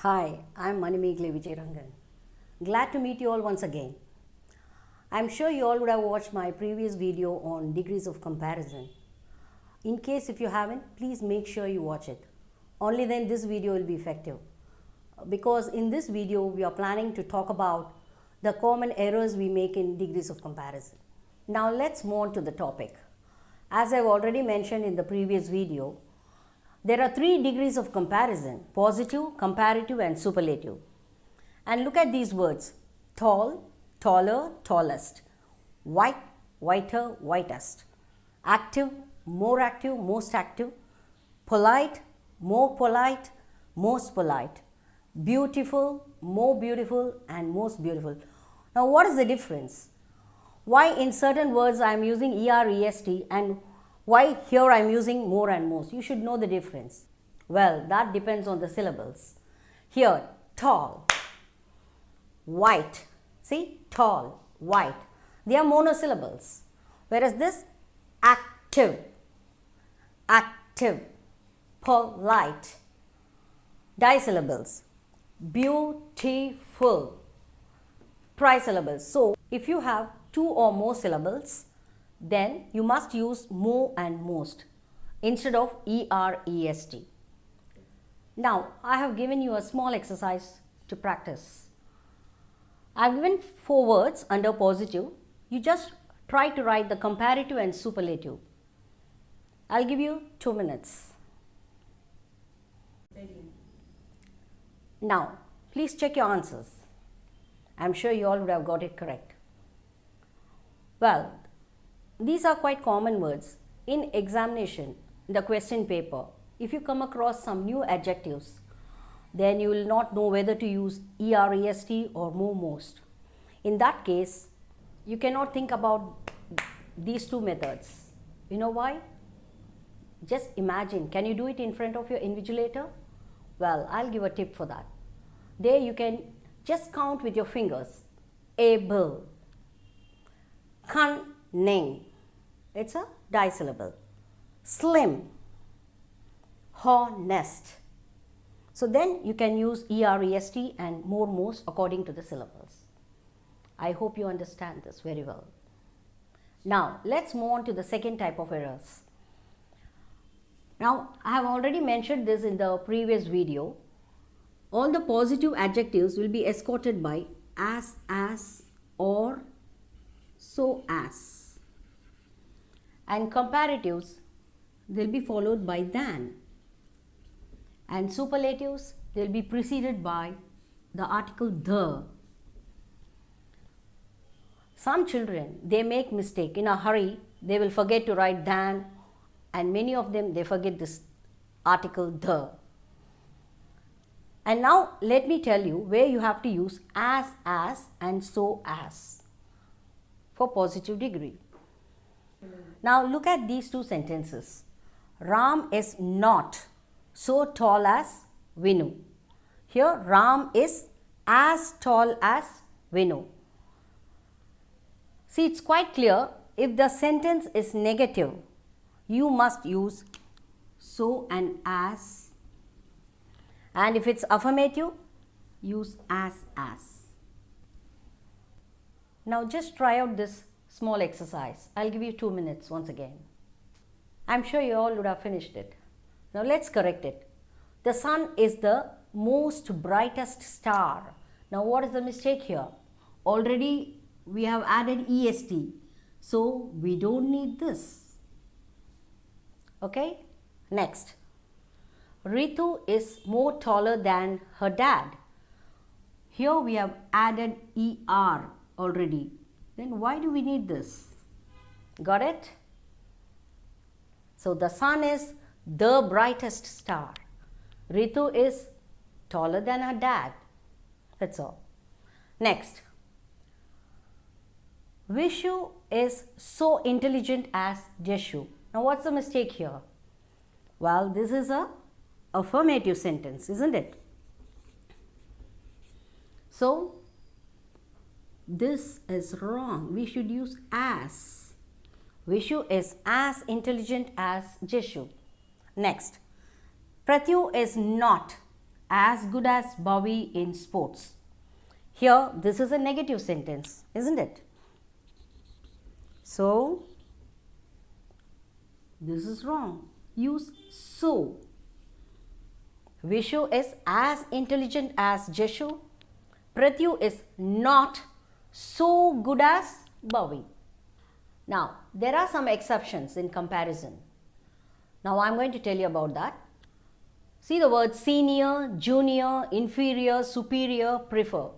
Hi, I'm Manimeghle Vijayarangan. Glad to meet you all once again. I'm sure you all would have watched my previous video on degrees of comparison. In case if you haven't, please make sure you watch it. Only then this video will be effective. Because in this video, we are planning to talk about the common errors we make in degrees of comparison. Now let's move on to the topic. As I've already mentioned in the previous video, there are three degrees of comparison: positive, comparative and superlative. And look at these words: tall, taller, tallest; white, whiter, whitest; active, more active, most active; polite, more polite, most polite; beautiful, more beautiful and most beautiful. Now what is the difference? Why in certain words I am using EREST and why here I am using more and most? You should know the difference. Well, that depends on the syllables. Here, tall, white. See, tall, white. They are monosyllables. Whereas this, active, active, polite, disyllables, beautiful, trisyllables. So, if you have two or more syllables, then you must use more and most instead of EREST. Now, I have given you a small exercise to practice. I have given 4 words under positive. You just try to write the comparative and superlative. I'll give you 2 minutes. Now, please check your answers. I'm sure you all would have got it correct. Well, these are quite common words. In examination, the question paper, if you come across some new adjectives, then you will not know whether to use EREST or more most. In that case, you cannot think about these two methods. You know why? Just imagine, can you do it in front of your invigilator? Well, I'll give a tip for that. There you can just count with your fingers. Able, cunning, it's a disyllable. Slim, honest. So then you can use EREST and more most according to the syllables. I hope you understand this very well. Now let's move on to the second type of errors. Now I have already mentioned this in the previous video. All the positive adjectives will be escorted by as, or, so as. And comparatives, they'll be followed by than. And superlatives, they'll be preceded by the article the. Some children, they make mistake. In a hurry, they will forget to write than, and many of them, they forget this article the. And now let me tell you where you have to use as and so as for positive degree. Now look at these two sentences. Ram is not so tall as Vinu. Here Ram is as tall as Vinu. See, it's quite clear. If the sentence is negative, you must use so and as. And if it's affirmative, use as. Now just try out this small exercise. I'll give you 2 minutes once again. I'm sure you all would have finished it. Now let's correct it. The sun is the most brightest star. Now what is the mistake here? Already we have added EST. So we don't need this. Okay? Next. Ritu is more taller than her dad. Here we have added ER already. Then why do we need this? Got it? So the sun is the brightest star. Ritu is taller than her dad. That's all. Next. Vishu is so intelligent as Jeshu. Now what's the mistake here? Well, this is a affirmative sentence, isn't it? So this is wrong. We should use as. Vishu is as intelligent as Jeshu. Next. Pratyu is not as good as Bowie in sports. Here, this is a negative sentence, isn't it? So, this is wrong. Use so. Vishu is as intelligent as Jeshu. Pratyu is not so good as Bowie. Now, there are some exceptions in comparison. Now, I am going to tell you about that. See the words senior, junior, inferior, superior, prefer.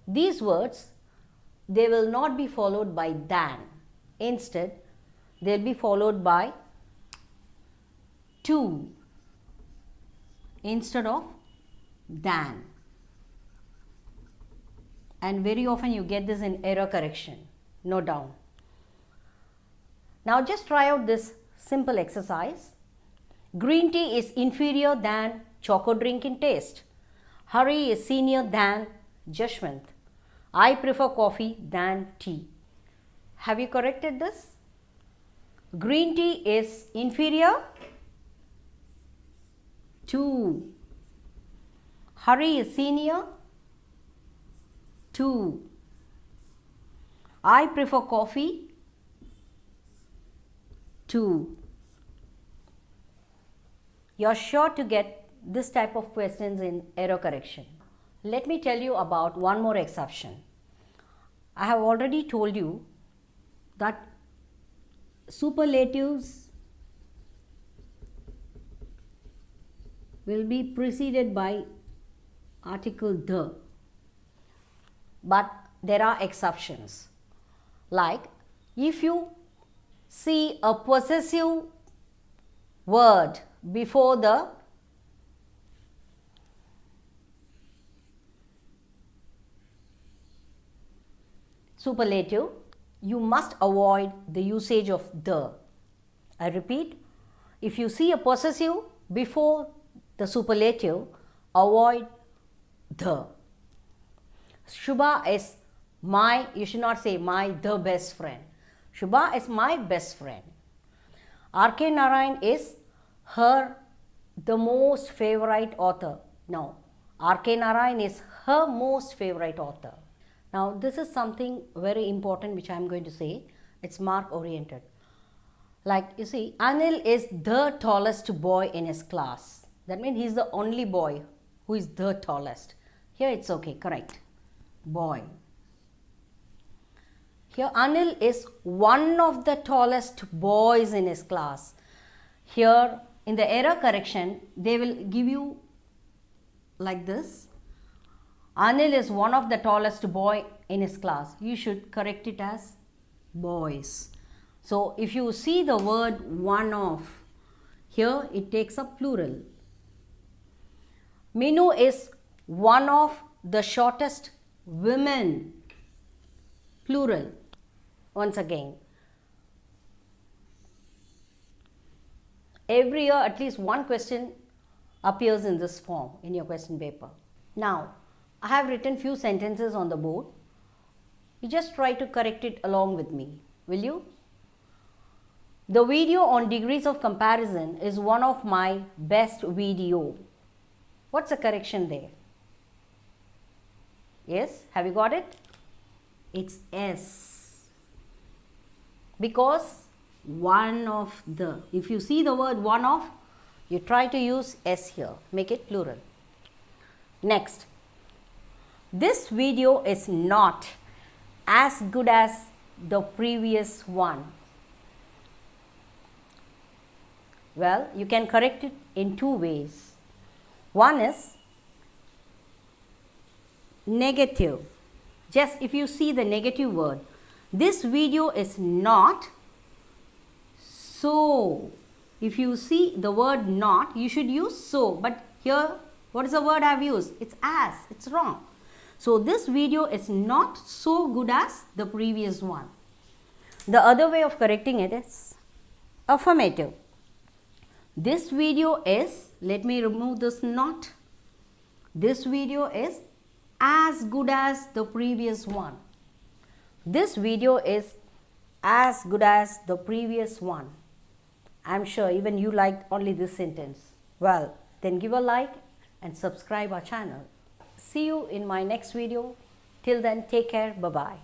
These words, they will not be followed by than. Instead, they will be followed by to instead of than. And very often you get this in error correction. Note down. Now just try out this simple exercise. Green tea is inferior than choco drink in taste. Hari is senior than Jashwant. I prefer coffee than tea. Have you corrected this? Green tea is inferior to. Hari is senior to. I prefer coffee to. You are sure to get this type of questions in error correction. Let me tell you about one more exception. I have already told you that superlatives will be preceded by article the. But there are exceptions. Like if you see a possessive word before the superlative, you must avoid the usage of the. I repeat, if you see a possessive before the superlative, avoid the. Shubha is my, you should not say my the best friend. Shubha is my best friend. R.K. Narayan is her the most favorite author. No, R.K. Narayan is her most favorite author. Now this is something very important which I am going to say. It's mark oriented. Like you see, Anil is the tallest boy in his class. That means he is the only boy who is the tallest. Here it's okay, correct. Boy. Here Anil is one of the tallest boys in his class. Here in the error correction, they will give you like this. Anil is one of the tallest boy in his class. You should correct it as boys. So if you see the word one of, here it takes a plural. Minu is one of the shortest women, plural. Once again, every year at least one question appears in this form in your question paper. Now, I have written few sentences on the board. You just try to correct it along with me, will you? The video on degrees of comparison is one of my best video. What's the correction there? Yes, have you got it? It's S. Because one of the, if you see the word one of, you try to use S here, make it plural. Next, this video is not as good as the previous one. Well, you can correct it in two ways. One is negative. Just if you see the negative word, this video is not so. If you see the word not, you should use so. But here, what is the word I have used? It's as. It's wrong. So this video is not so good as the previous one. The other way of correcting it is affirmative. This video is, let me remove this not. This video is as good as the previous one. This video is as good as the previous one. I am sure even you liked only this sentence. Well, then give a like and subscribe our channel. See you in my next video. Till then, take care. Bye-bye.